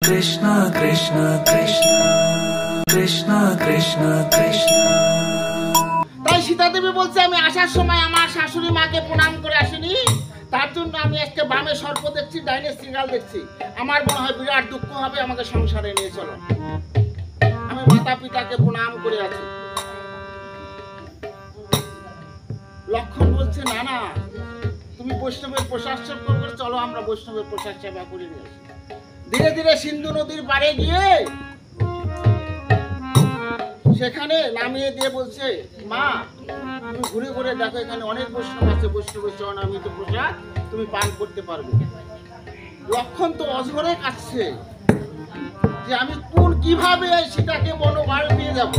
कृष्ण कृष्ण कृष्ण कृष्ण कृष्ण कृष्ण। তাই সীতা দেবী বলছে আমি আসার সময় আমার শাশুড়ি মাকে প্রণাম করে আসিনি, তার জন্য আমি আজকে বামে সর্প দেখছি, ডাইনে শ্রীগাল দেখছি। আমার মনে হয় বিরাট দুঃখ হবে, আমাকে সংসারে নিয়ে চলো। আমি মাতা পিতাকে প্রণাম করে আছি। লক্ষণ বলছে না না, তুমি বৈষ্ণবের প্রসাদ সেবা করে চলো, আমরা বৈষ্ণবের প্রসাদ সেবা করে নিয়ে আসি। ধীরে ধীরে সিন্ধু নদীর পাড়ে গিয়ে সেখানে নামিয়ে দিয়ে বলছে মা তুমি ঘুরে ঘুরে দেখো, এখানে অনেক বৈষ্ণব আছে, বৈষ্ণবের চরণামৃত প্রসাদ তুমি পান করতে পারবে। লক্ষণ তো অঝরে কাটছে যে আমি কিভাবে সীতাকে বনবাস দিয়ে যাব।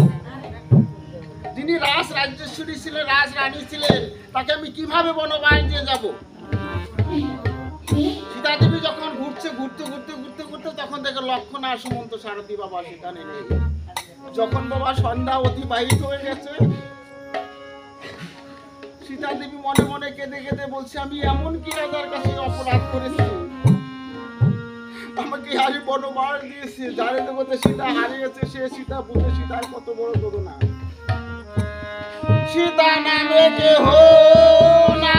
যিনি রাজ রাজেশ্বরী ছিলেন, রাজ রানী ছিলেন, তাকে আমি কিভাবে বনবাস দিয়ে যাব। সীতা দেবী যখন ঘুরতে তখন দেখে লক্ষণ আর সুমন্ত সারথী বাবা সেখানে নেই। যখন বাবা সন্ধ্যা অতিবাহিত হয়ে গেছে, সীতা দেবী মনে মনে কেঁদে কেঁদে বলছে আমি এমন কি রাজার কাছে অপরাধ করেছি, আমাকে হারি বনবাস দিয়েছে। যারে জগতে সীতা হারিয়েছে সে সীতা বুঝে সীতার কত বড় করুণা। সীতা নামে কেহ না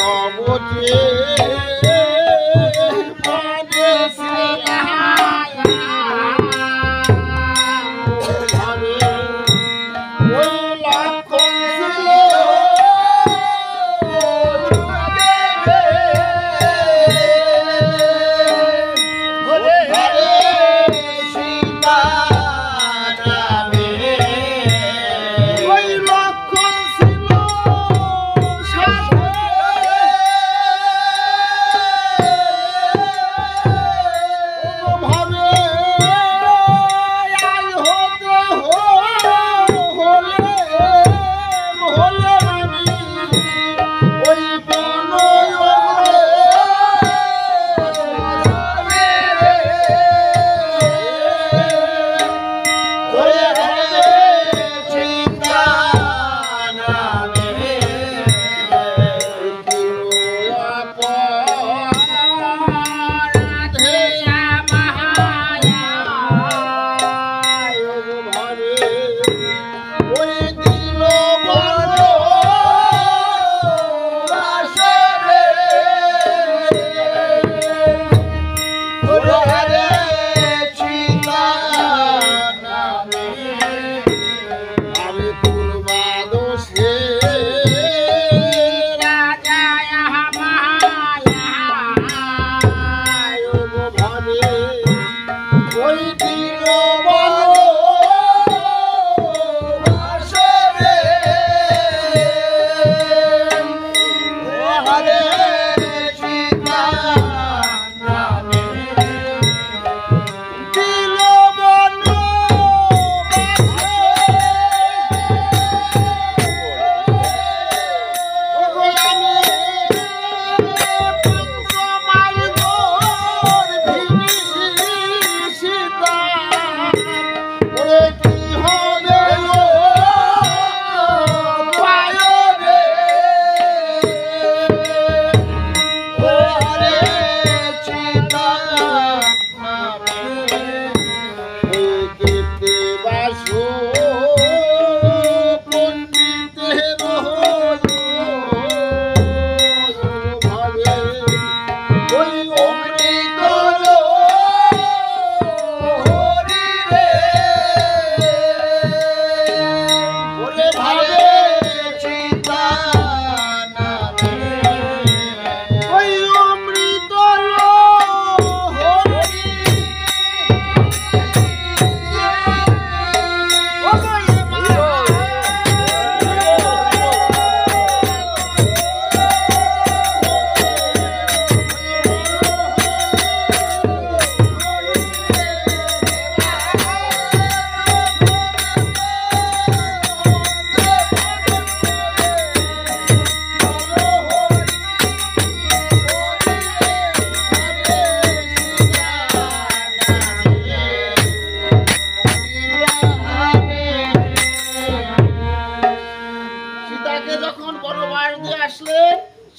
তব যে পদে শ্রীহায়া ওই লক্ষণ ছিল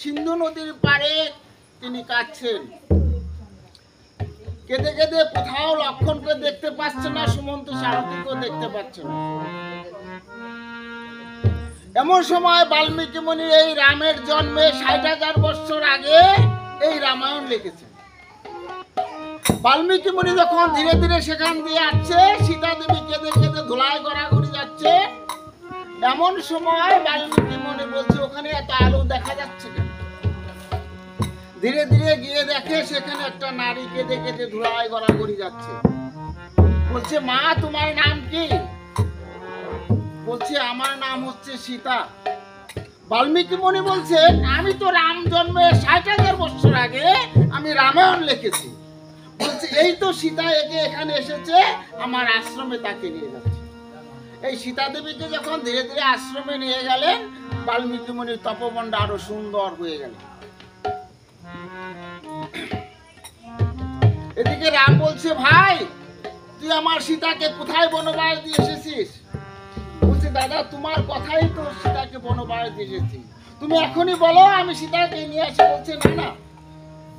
সিন্ধু নদীর পাড়ে তিনি কাঁদছেন। কেঁদে কেঁদে কোথাও লক্ষণকে দেখতে পাচ্ছেন না, সুমন্ত সারথীকেও দেখতে পাচ্ছেন না। এমন সময় বাল্মীকি মুনি এই রামের জন্মে ৬০,০০০ বছর আগে এই রামায়ণ লিখেছেন। বাল্মীকি মুনি যখন ধীরে ধীরে সেখান দিয়ে আসছে, সীতা দেবী কেঁদে কেঁদে ধুলায় গড়াগড়ি যাচ্ছে। এমন সময় বাল্মীকি মুনি বলছে, ওখানে এত আলো দেখা যাচ্ছে কেন? ধীরে ধীরে গিয়ে দেখে সেখানে একটা নারী কেঁদে কেঁদে ধুলায় গড়াগড়ি যাচ্ছে। বলছে, মা তোমার নাম কি? বলছে, আমার নাম হচ্ছে সীতা। বাল্মীকি মুনি বলছেন, আমি তো রাম জন্মে ৬০,০০০ বছর আগে আমি রামায়ণ লিখেছি। বলছে, এই তো সীতা একে এখানে এসেছে, আমার আশ্রমে তাকে নিয়ে যাচ্ছে। এই সীতা দেবীকে যখন ধীরে ধীরে আশ্রমে নিয়ে গেলেন, বাল্মীকি মুনির তপবনটা আরো সুন্দর হয়ে গেল। এদিকে রাম বলছে, ভাই তুই আমার সীতাকে কোথায় বনবাস দিয়ে এসেছিস? বলছে, দাদা তোমার কথাই তো সীতাকে বনবাস দিয়ে এসেছি, তুমি এখনই বলো আমি সীতাকে নিয়ে আসি। বলছে, না না,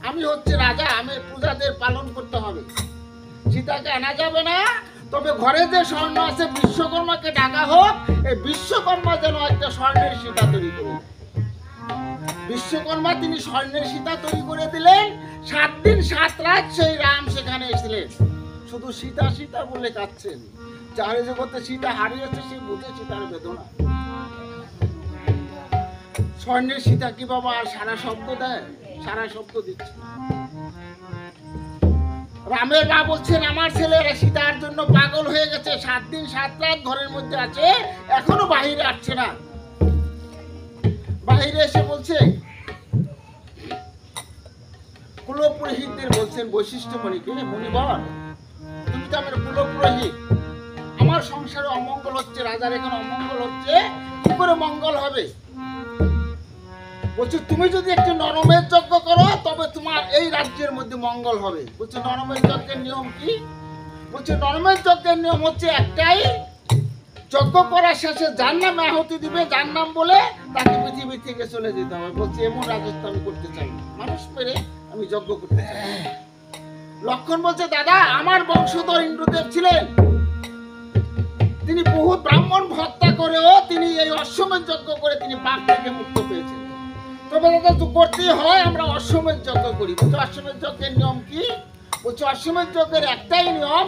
আমি হচ্ছে রাজা, আমি প্রজাদের পালন করতে হবে, সীতাকে আনা যাবে না। তবে ঘরে যে স্বর্ণ আছে বিশ্বকর্মাকে ডাকা হোক, এই বিশ্বকর্মা যেন একটা স্বর্ণের সীতা তৈরি করে। বিশ্বকর্মা তিনি স্বর্ণের সীতা তৈরি করে দিলেন। 7 দিন 7 রাত সেই রাম সেখানে এসেছিলেন। শুধু সীতা সীতা বলে কাঁদছেন। যার জগতে সীতা হারিয়েছে সে বুঝে সীতার বেদনা। স্বর্ণের সীতা কি বাবা আর সারা শব্দ দেয়? সারা শব্দ দিচ্ছে। রামের মা বলছেন আমার ছেলেরা সীতার জন্য পাগল হয়ে গেছে। 7 দিন 7 রাত ঘরের মধ্যে আছে, এখনো বাহিরে আসছে না। বাহিরে এসে বলছে, কুলপুরোহিতদের বলছেন বৈশিষ্ট্যমণিকে, মুনিবর তুমি তো আমার কুলপুরোহিত, আমার সংসারে অমঙ্গল হচ্ছে, রাজার এখানে অমঙ্গল হচ্ছে, কি করে মঙ্গল হবে? বলছে তুমি যদি একটু নরমের যজ্ঞ করো তবে তোমার এই রাজ্যের মধ্যে মঙ্গল হবে। বলছে নরমের যজ্ঞের নিয়ম কি? বলছে নরমের যজ্ঞের নিয়ম হচ্ছে একটাই, যজ্ঞ করার শেষে যার নাম আহুতি দিবে, যার নাম বলে তাকে পৃথিবী থেকে চলে যেতে হবে। বলছে এমন রাজত্ব আমি করতে চাই না, মানুষ পেরে আমি যজ্ঞ করতে চাই। লক্ষণ বলছে দাদা আমার বংশধর ইন্দ্রদেব ছিলেন, তিনি বহু ব্রাহ্মণ হত্যা করেও তিনি এই অশ্বমেধ যজ্ঞ করে তিনি পাপ থেকে মুক্ত পেয়েছেন। তবে দাদা তো করতেই হয়, আমরা অশ্বমেধ যজ্ঞ করি। বলছে অশ্বমেধ যজ্ঞের নিয়ম কি? বলছে অশ্বমেধ যজ্ঞের একটাই নিয়ম,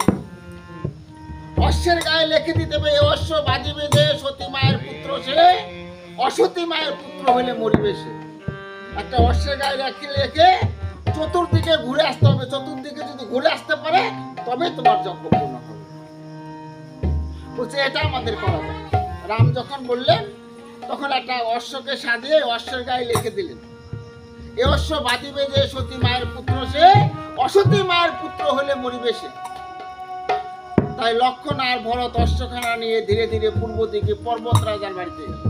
অশ্বের গায়ে লিখে দিতে হবে এ অশ্ব বাজিবে যে সতী মায়ের পুত্র সে, অসতী মায়ের পুত্র হলে মরিবে সে। একটা অশ্বের গায়ে লিখে চতুর্দিকে ঘুরে আসতে হবে, চতুর্দিকে যদি ঘুরে আসতে পারে তবে তোমার যজ্ঞ পূর্ণ হবে। বলছে এটা আমাদের করা যায়। রাম যখন বললেন তখন একটা অশ্বকে সাজিয়ে অশ্বের গায়ে লিখে দিলেন এ অশ্ব বাজিবে যে সতী মায়ের পুত্র সে, অসতী মায়ের পুত্র হলে মরিবে সে। তাই লক্ষণ আর ভরত অশ্বখানা নিয়ে ধীরে ধীরে পূর্ব দিকে পর্বত রাজার বাড়িতে গেল।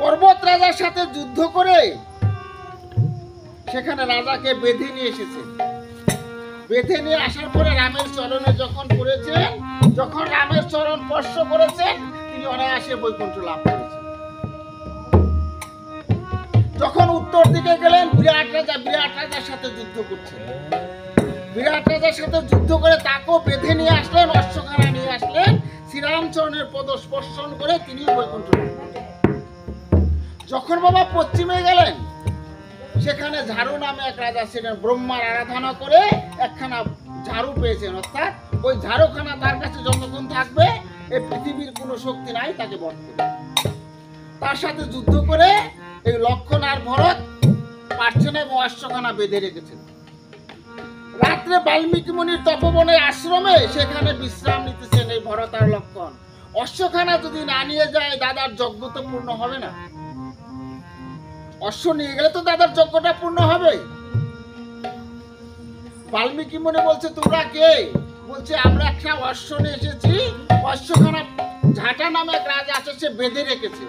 পর্বত রাজার সাথে যুদ্ধ করে সেখানে রাজাকে বেঁধে নিয়ে এসেছে। বেঁধে নিয়ে আসার পরে রামের চরণে যখন পড়েছেন, যখন রামের চরণ স্পর্শ করেছেন তিনি অনায়াসে বৈকুণ্ঠ লাভ করেছেন। যখন উত্তর দিকে গেলেন বিরাট রাজার সাথে যুদ্ধ করছেন। বিরাট রাজার সাথে যুদ্ধ করে তাকেও বেঁধে নিয়ে আসলেন, অশ্বখানা নিয়ে আসলেন, শ্রীরামচরণের পদ স্পর্শন করে তিনি বৈকুণ্ঠ লাভ করলেন। যখন বাবা পশ্চিমে গেলেন সেখানে ঝাড়ু নামে এক রাজা ছিলেন, ব্রহ্মার আরাধনা করে একখানা ঝাড়ু পেয়েছেন, অর্থাৎ ওই ঝাড়ুখানা তার কাছে যতক্ষণ থাকবে এই পৃথিবীর কোনো শক্তি নাই তাকে বধ করবে। তার সাথে যুদ্ধ করে এই লক্ষণ আর ভরত পারছেন এবং অশ্বখানা বেঁধে রেখেছেন। রাত্রে বাল্মীকি মুনির তপবনের আশ্রমে সেখানে বিশ্রাম নিতেছেন এই ভরত আর লক্ষণ। অশ্বখানা যদি না নিয়ে যায় দাদার যজ্ঞ তো পূর্ণ হবে না। অশ্ব নিয়ে গেলে তো দাদার যজ্ঞটা পূর্ণ হবে। বাল্মীকি মুনি বলছে তোমরা কে? বলছে আমরা একটা অশ্ব নিয়ে এসেছি, অশ্বখানা ঝাঁটা নামে এক রাজা আছে সে বেঁধে রেখেছে,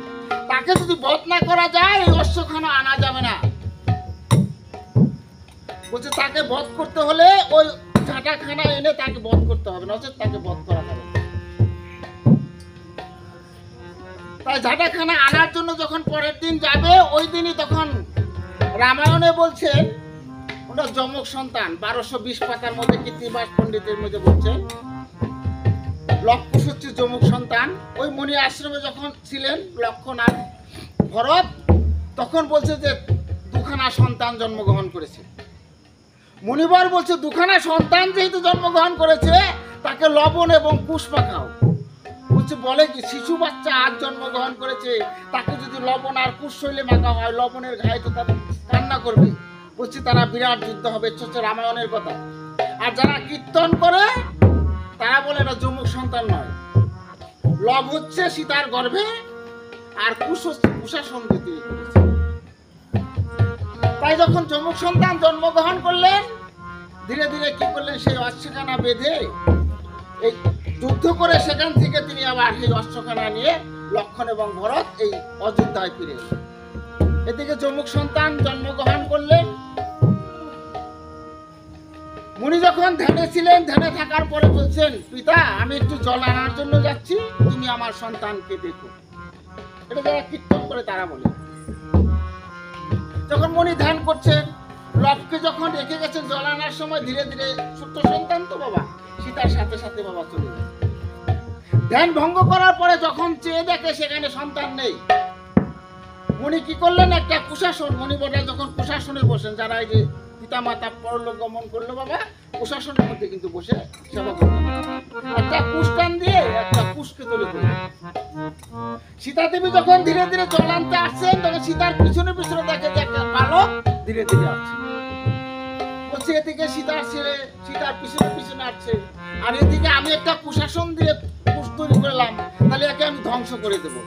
তাকে যদি বধ না করা যায় এই অশ্বখানা আনা যাবে না। বলছে তাকে বধ করতে হলে ওই ঝাঁটাখানা এনে তাকে বধ করতে হবে, নচেৎ তাকে বধ করা যাবে। তাই ঝাঁটাখানা আনার জন্য যখন পরের দিন যাবে ওই দিনই তখন রামায়ণে বলছেন ওটা যমক সন্তান 1220 পাতার মধ্যে কৃত্তিবাস পণ্ডিতের মধ্যে বলছেন লক্ষণ হচ্ছে যমক সন্তান। ওই মণি আশ্রমে যখন ছিলেন লক্ষণ আর ভরত তখন বলছে যে দুখানা সন্তান জন্মগ্রহণ করেছে। মুনিবর বলছে দুখানা সন্তান যেহেতু জন্মগ্রহণ করেছে তাকে লবণ এবং কুশ মাখাও। বলছে বলে কি শিশু বাচ্চা আজ জন্মগ্রহণ করেছে তাকে যদি লবণ আর কুশ শৈলে মাখা হয় লবণের ঘায়ে তো তারা কান্না করবে। বলছে তারা বিরাট যুদ্ধ হবে, হচ্ছে রামায়ণের কথা। আর যারা কীর্তন করে তারা বলে এটা যমুক সন্তান নয়, লব হচ্ছে সীতার গর্ভে আর কুশ হচ্ছে কুশাসন তৈরি করেছে। তাই যখন যমুক সন্তান জন্মগ্রহণ করলেন ধীরে ধীরে কি করলেন সেই অশ্বখানা বেঁধে এই যুদ্ধ করে সেখান থেকে তিনি আবার সেই অশ্বখানা নিয়ে লক্ষণ এবং ভরত এই অযোধ্যায় ফিরে এলেন। এদিকে যমুক সন্তান জন্মগ্রহণ করলেন। মুনি যখন ধ্যানে ছিলেন, ধ্যানে থাকার পরে বলছেন পিতা আমি একটু জল আনার জন্য যাচ্ছি, তুমি আমার সন্তানকে দেখো। এটা যারা কীর্তন করে তারা বলে। যখন মুনি ধ্যান করছেন লবকে যখন রেখে গেছেন জল আনার সময় ধীরে ধীরে ছোট্ট সন্তান তো বাবা সীতার সাথে সাথে বাবা চলে যায়। ধ্যান ভঙ্গ করার পরে যখন চেয়ে দেখে সেখানে সন্তান নেই, উনি কি করলেন, একটা কুশাসন, মণিবররা যখন কুশাসনে বসেন, যারা এই যে পিতা মাতা পরলোক গমন করলো বাবা, কুশাসনের মধ্যে কিন্তু বসে সেবা করলেন, একটা কুশটান দিয়ে একটা কুশকে তৈরি করলেন। সীতা দেবী যখন ধীরে ধীরে জল আনতে আসছেন, তখন সীতার পিছনে পিছনে দেখে যে একটা বালক ধীরে ধীরে আসছে। বলছে এদিকে সীতার ছেলে সীতার পিছনে পিছনে আসছে, আর এদিকে আমি একটা কুশাসন দিয়ে কুশ তৈরি করলাম, তাহলে একে আমি ধ্বংস করে দেবো।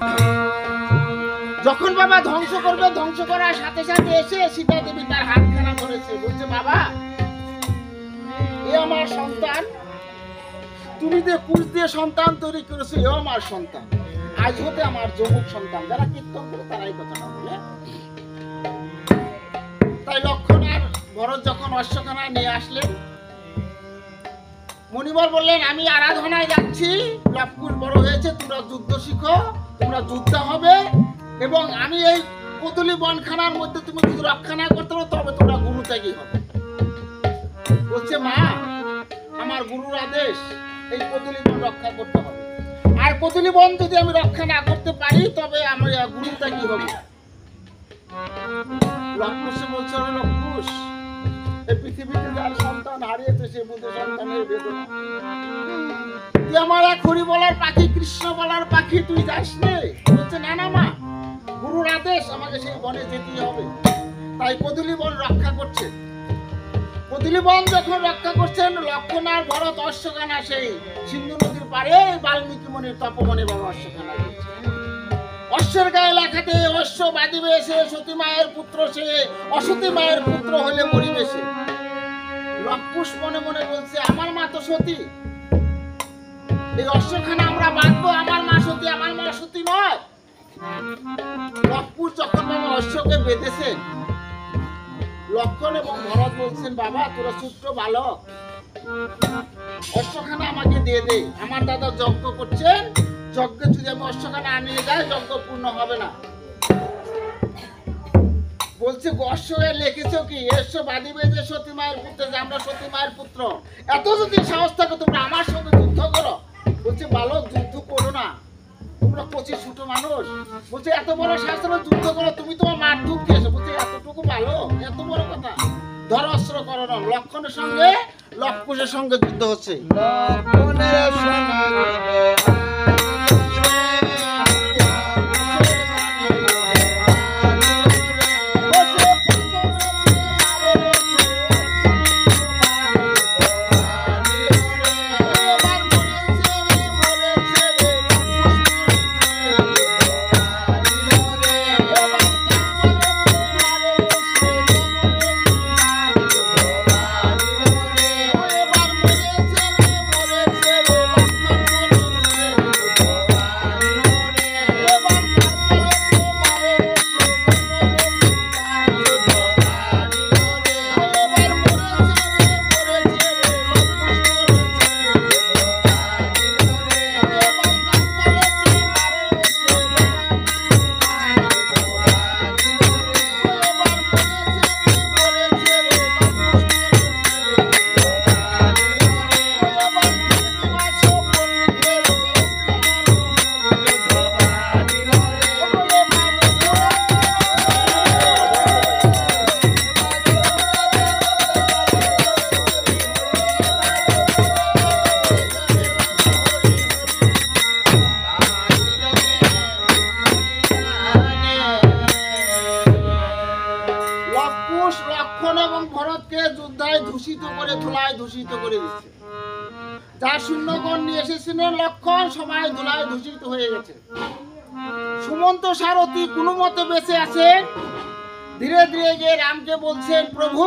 যখন বাবা ধ্বংস করবে, ধ্বংস করার সাথে সাথে এসে সীতা দেবী তার হাতখানা ধরেছে, বলছে বাবা এ আমার সন্তান, তুমি যে কুশ দিয়ে সন্তান তৈরি করেছো, এও আমার সন্তান, আজ হতে আমার যমুক সন্তান। যারা কীর্তন করে তারা এই কথাটা বলে। তাই লক্ষণ আর ভরত যখন অশ্বখানা নিয়ে আসলেন, মণিবর বললেন আমি আরাধনায় যাচ্ছি, লক্ষণ বড় হয়েছে, তোমরা যুদ্ধ শিখো, তোমরা যুদ্ধ হবে, এবং আমি এই কদলি বনখানার মধ্যে তুমি যদি রক্ষা না করতে পারো তবে তোমরা গুরু ত্যাগী হবে। বলছে মা আমার গুরুর আদেশ, এই কদলি বন রক্ষা করতে হবে, আর কদলি বন যদি আমি রক্ষা না করতে পারি তবে আমি গুরু ত্যাগী হব। লক্ষণ বলছে লক্ষুষ, এই পৃথিবীতে যার সন্তান হারিয়েছে সে বুঝে সন্তানের বেদনা। তুই আমার এক হরি বলার পাখি, কৃষ্ণ বলার পাখি, তুই যাস নে। বলছে না না মা, গুরুর আদেশ, আমাকে সেই বনে যেতেই হবে। তাই কদলি বন রক্ষা করছে। কদলি বন যখন রক্ষা করছেন, লক্ষণ আর ভরত অশ্বখানা সেই সিন্ধু নদীর পাড়ে বাল্মীকি মুনির তপবনে বাবা অশ্বখানা দিচ্ছে। অশ্বের গায়ে লেখাতে অশ্ব বাঁধিবে সে, সতী মায়ের পুত্র সে, অসতী মায়ের পুত্র হলে মরিবে সে। লক্ষুষ মনে মনে বলছে আমার মা তো সতী, এই অশ্বখানা আমরা বাঁধবো, আমার মা সতী, আমার মা সতী নয়। লক্ষুষ যখন বাবা অশ্বকে বেঁধেছেন, লক্ষণ এবং ভরত বলছেন বাবা তোরা ছোট্ট বালক, অশ্বখানা আমাকে দিয়ে দে, আমার দাদা যজ্ঞ করছেন, যজ্ঞে যদি আমি অশ্বখানা আনিয়ে যাই যজ্ঞ পূর্ণ হবে না। বলছে অশ্বয়ে লিখেছো কি, এসো বাঁধিবে যে সতী মায়ের পুত্র, যে আমরা সতী মায়ের পুত্র, এত যদি সাহস থাকে তোমরা আমার সঙ্গে যুদ্ধ করো। বলছে বালক যুদ্ধ করো না, তোমরা 25 ছোট মানুষ। বলছে এত বড় শাস্ত্র যুদ্ধ করো, তুমি তোমার মার দুঃখ খেয়েছো। বলছে এতটুকু ভালো, এত বড় কথা, ধর অস্ত্র করো না। লক্ষণের সঙ্গে লক্ষণের সঙ্গে যুদ্ধ হচ্ছে। দূষিত করে দিচ্ছে। যার শূন্যগণ নিয়ে এসেছিলেন লক্ষণ, সবাই ধুলায় দূষিত হয়ে গেছে। সুমন্ত সারথী কোনো মতে বেঁচে আছেন, ধীরে ধীরে গিয়ে রামকে বলছেন প্রভু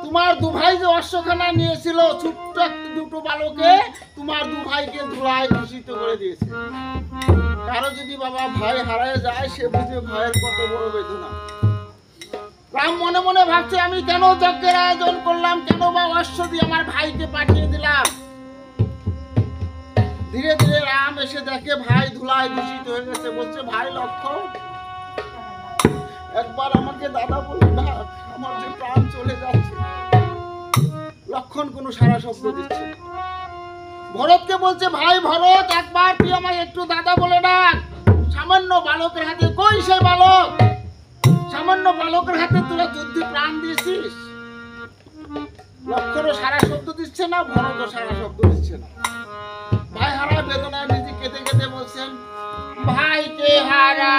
তোমার দু ভাই যে অশ্বখানা নিয়েছিল, ছোট্ট দুটো বালকে তোমার দু ভাইকে ধুলায় দূষিত করে দিয়েছে। কারো যদি বাবা ভাই হারায় যায় সে বুঝে ভাইয়ের কত বড় বেদনা। রাম মনে মনে ভাবছে আমি কেন যজ্ঞের আয়োজন করলাম, কেন বা অশ্ব দিয়ে আমার ভাইকে পাঠিয়ে দিলাম। ধীরে ধীরে রাম এসে দেখে ভাই ধুলায় দূষিত হয়ে গেছে। বলছে ভাই লক্ষণ একবার আমাকে দাদা বলে ডাক, আমার যে প্রাণ চলে যাচ্ছে। লক্ষণ কোনো সারা শব্দ দিচ্ছে। ভরতকে বলছে ভাই ভরত একবার তুই আমায় একটু দাদা বলে ডাক, সামান্য বালকের হাতে, কই সে বালক? সামান্য বালকের হাতে তোরা যুদ্ধে প্রাণ দিয়েছিস। লক্ষণও সারা শব্দ দিচ্ছে না, ভরত সারা শব্দ দিচ্ছে না। ভাই হারা বেদনায় নিজে কেঁদে কেঁদে বলছেন, ভাইকে হারা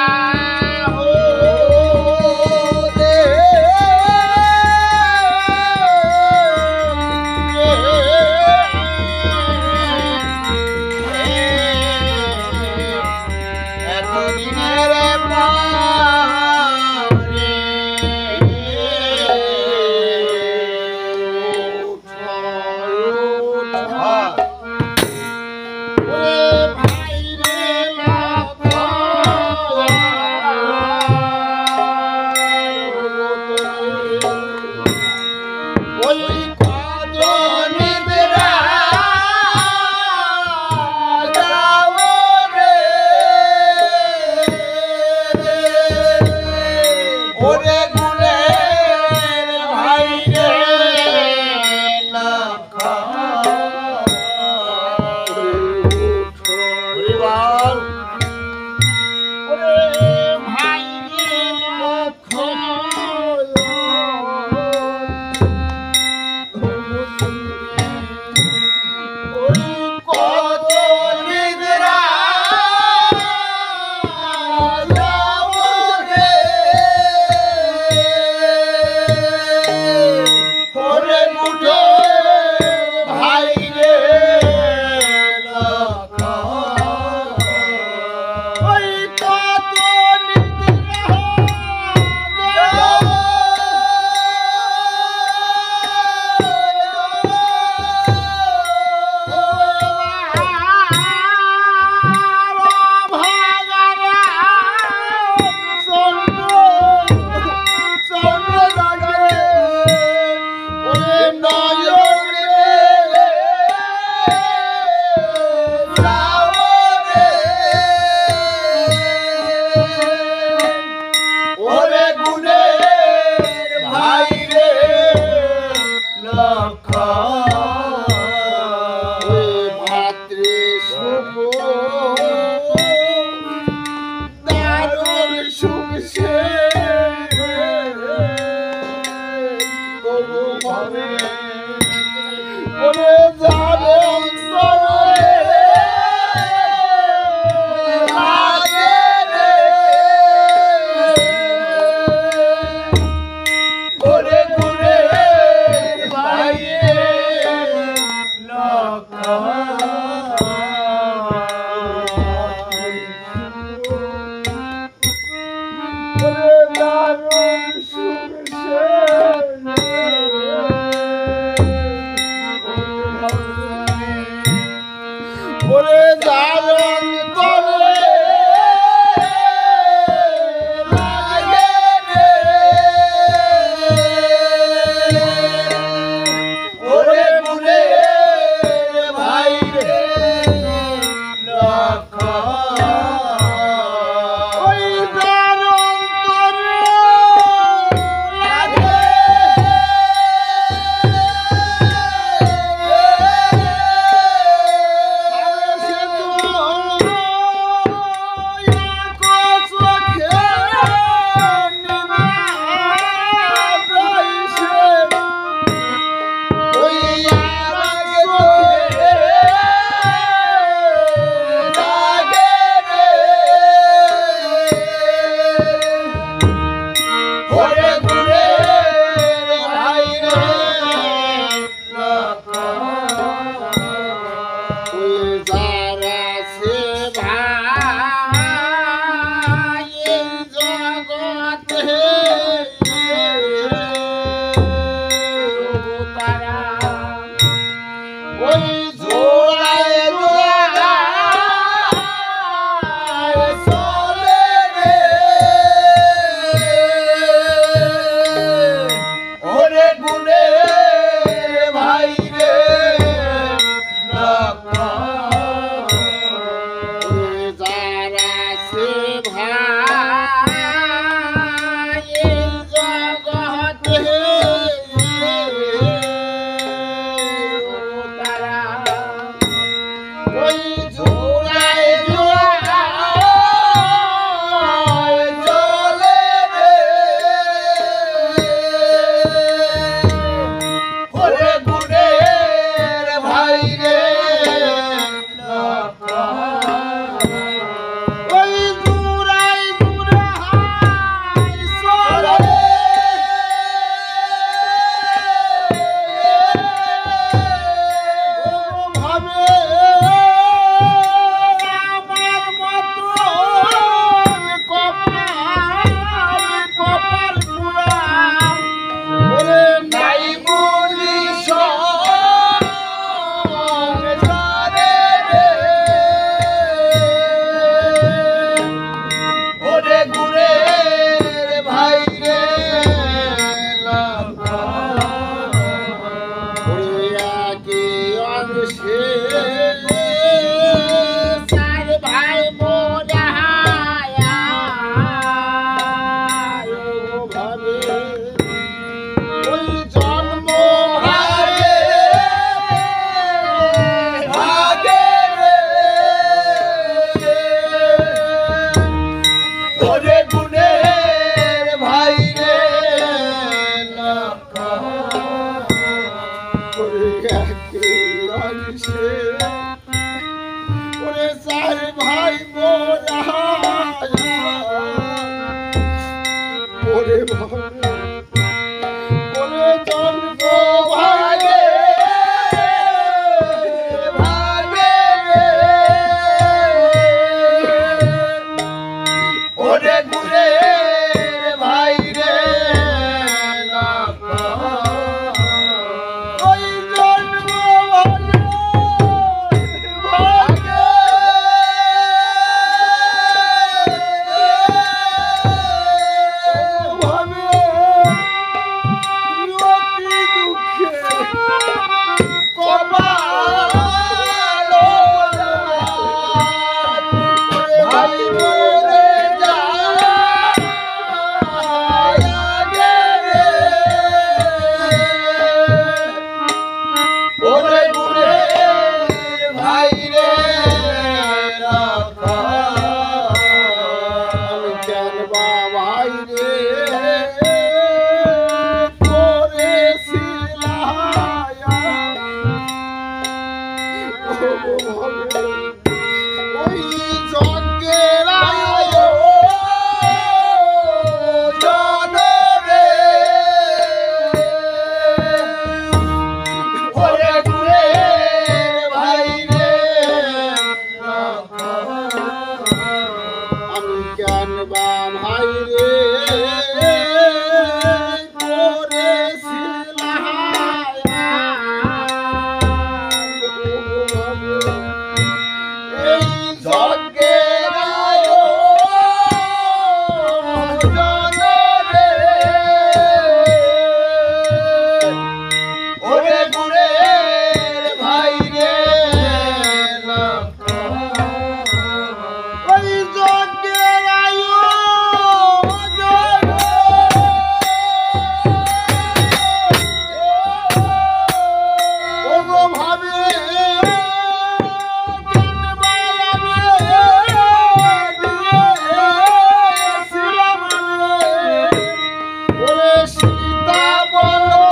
সীতা বলো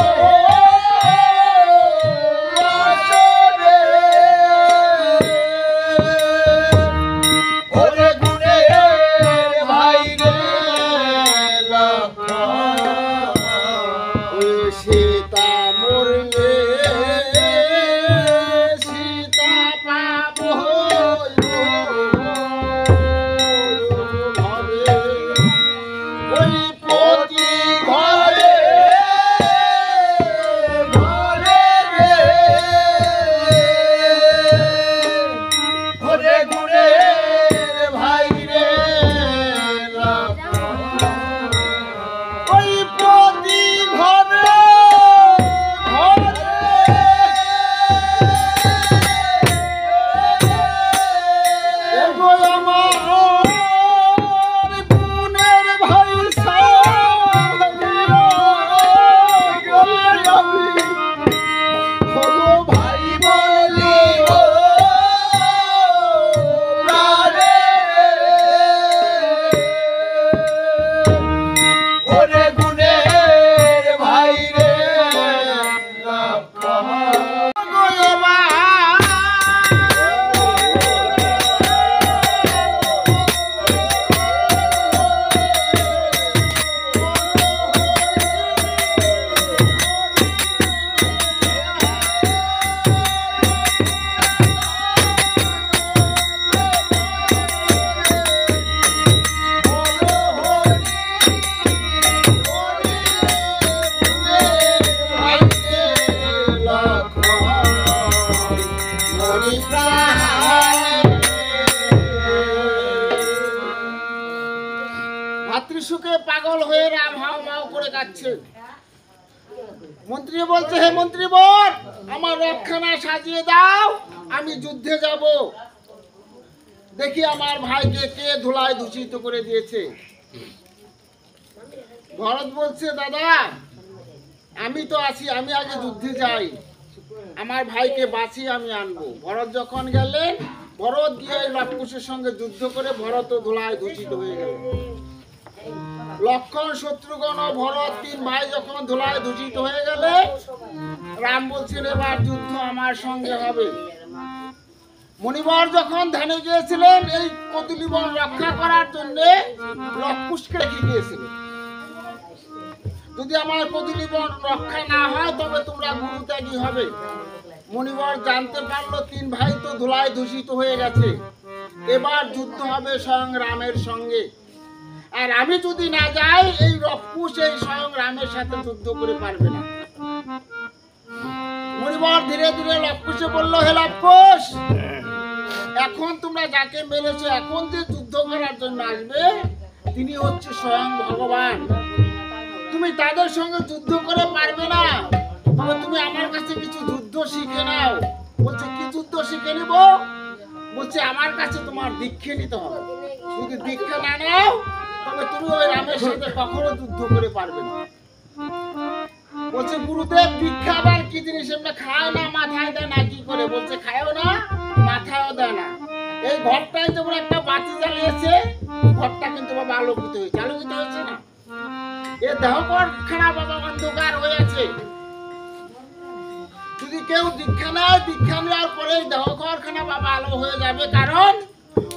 আসরে ওরে গুণে ভাই রে লক্ষণ ওই সীতা মরলে সীতা পাবো ওই প্রতি ঘরে ঘরে রে ঘরে ঘুরে ভাই রে ওই প্রতি ঘরে ঘরে এগো আমার গুণের ভাই সাহিরা আমি হলো ভাই বলি ও প্রাণে ওরে গুণের ভাই রে লক্ষণ ভাতৃশুকে পাগল হয়ে রাম হাও মাও করে কাচ্ছে। মন্ত্রী বলছে, হে মন্ত্রী বর, আমার রথখানা সাজিয়ে দাও, আমি যুদ্ধে যাব, দেখি আমার ভাইকে কে ধুলায় দূষিত করে দিয়েছে। ভরত বলছে, দাদা আমি তো আছি, আমি আগে যুদ্ধে যাই, আমার ভাইকে বাঁচিয়ে আমি আনবো। ভরত যখন গেলেন, ভরত গিয়ে লবকুশের সঙ্গে যুদ্ধ করে ভরত ধুলায় দূষিত হয়ে গেল। লক্ষণ, শত্রুঘ্ন ও ভরত তিন ভাই যখন ধুলায় দূষিত হয়ে গেলে, রাম বলছেন এবার যুদ্ধ আমার সঙ্গে হবে। মণিবর যখন ধ্যানে গিয়েছিলেন এই কদলি বন রক্ষা করার জন্য, লবকুশকে রেখে গিয়েছিলেন, যদি আমার কদলি বন রক্ষা না হয় তবে তোমরা গুরুত্যাগী হবে। মণিবর জানতে পারলো তিন ভাই তো ধুলায় দূষিত হয়ে গেছে, এবার যুদ্ধ হবে স্বয়ং রামের সঙ্গে, আর আমি যদি না যাই এই লবকুশ এই স্বয়ং রামের সাথে যুদ্ধ করে পারবে না। মণিবর ধীরে ধীরে লবকুশে বললো, হে লবকুশ, এখন তোমরা যাকে মেরেছো, এখন যে যুদ্ধ করার জন্য আসবে তিনি হচ্ছে স্বয়ং ভগবান, তুমি তাদের সঙ্গে যুদ্ধ করে পারবে না, তবে তুমি আমার কাছে কিছু যুদ্ধ শিখে নাও। বলছে, কি যুদ্ধ শিখে নিব? বলছে, আমার কাছে তোমার দীক্ষা নিতে হবে, যদি দীক্ষা না নাও তবে তুমি ওই রামের সাথে কখনো যুদ্ধ করে পারবে না। বলছে, গুরুদেব দীক্ষা আবার কি জিনিস? এমনি খায় না, মাথায় দেয় না, কি করে? বলছে, খায়ও না, মাথায়ও দেয় না। এই ঘরটায় যেমন একটা বাতি জ্বালিয়েছে, ঘরটা কিন্তু বাবা আলোকিত হয়েছে, আলোকিত হয়েছে না? এ দেহকর খানা বাবা অন্ধকার হয়ে আছে। যদি কেউ দীক্ষা নেয়, দীক্ষা নেওয়ার পরে দেহকর খানা বাবা আলো হয়ে যাবে। কারণ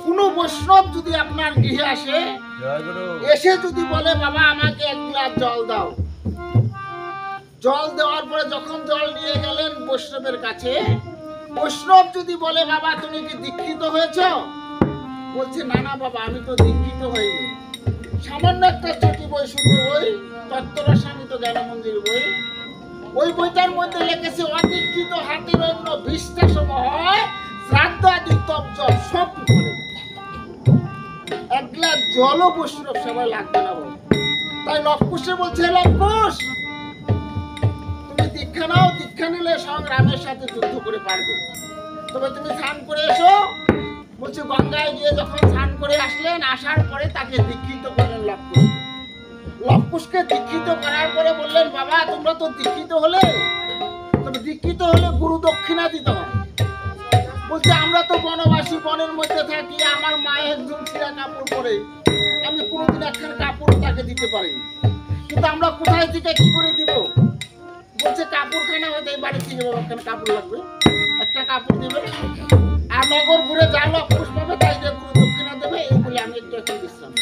কোন বৈষ্ণব যদি আপনার গৃহে আসে, এসে যদি বলে বাবা আমাকে এক গ্লাস জল দাও, জল দেওয়ার পরে যখন জল নিয়ে গেলেন বৈষ্ণবের কাছে, বৈষ্ণব যদি বলে বাবা তুমি কি দীক্ষিত হয়েছ? বলছে, না না বাবা আমি তো দীক্ষিত হইনি, সামান্য একটা ছোটি বই, শুধু বই, তত্ত্বরসামিত জ্ঞান মন্দির বই, ওই বইটার মধ্যে লিখেছে অদীক্ষিত হাতের অন্য বিষ্ঠা সময় শ্রাদ্ধ আদি তপ সব করে, এক গ্লাস জলও বৈষ্ণব সেবায় লাগবে না বলে। তাই লবকুশে বলছে, লবকুশ তুমি দীক্ষা নাও, দীক্ষা নিলে স্বয়ং রামের সাথে যুদ্ধ করে পারবে, তবে তুমি স্নান করে এসো। বলছে, গঙ্গায় গিয়ে যখন স্নান করে আসলেন, আসার পরে তাকে দীক্ষিত করলেন লবকুশ। লবকুশকে দীক্ষিত করার পরে বললেন, বাবা তোমরা তো দীক্ষিত হলে, তবে দীক্ষিত হলে গুরু দক্ষিণা দিতে হয়। বলছে, আমরা তো বনবাসী, বনের মধ্যে থাকি, আমার মা একজন ছিঁড়া কাপড় পরে, আমি কোনোদিন একখান কাপড় তাকে দিতে পারিনি, কিন্তু আমরা কোথায় থেকে কি করে দিব? বলছে কাপড়খানা হয়তো এই বাড়ি থেকে ওখানে কাপড় লাগবে, একটা কাপড় দেবে আর নগর ঘুরে যা লোক পুষ পাবে তাই দিয়ে গুরু দক্ষিণা দেবে, এই বলে আমি একটু এখন দিচ্ছিলাম।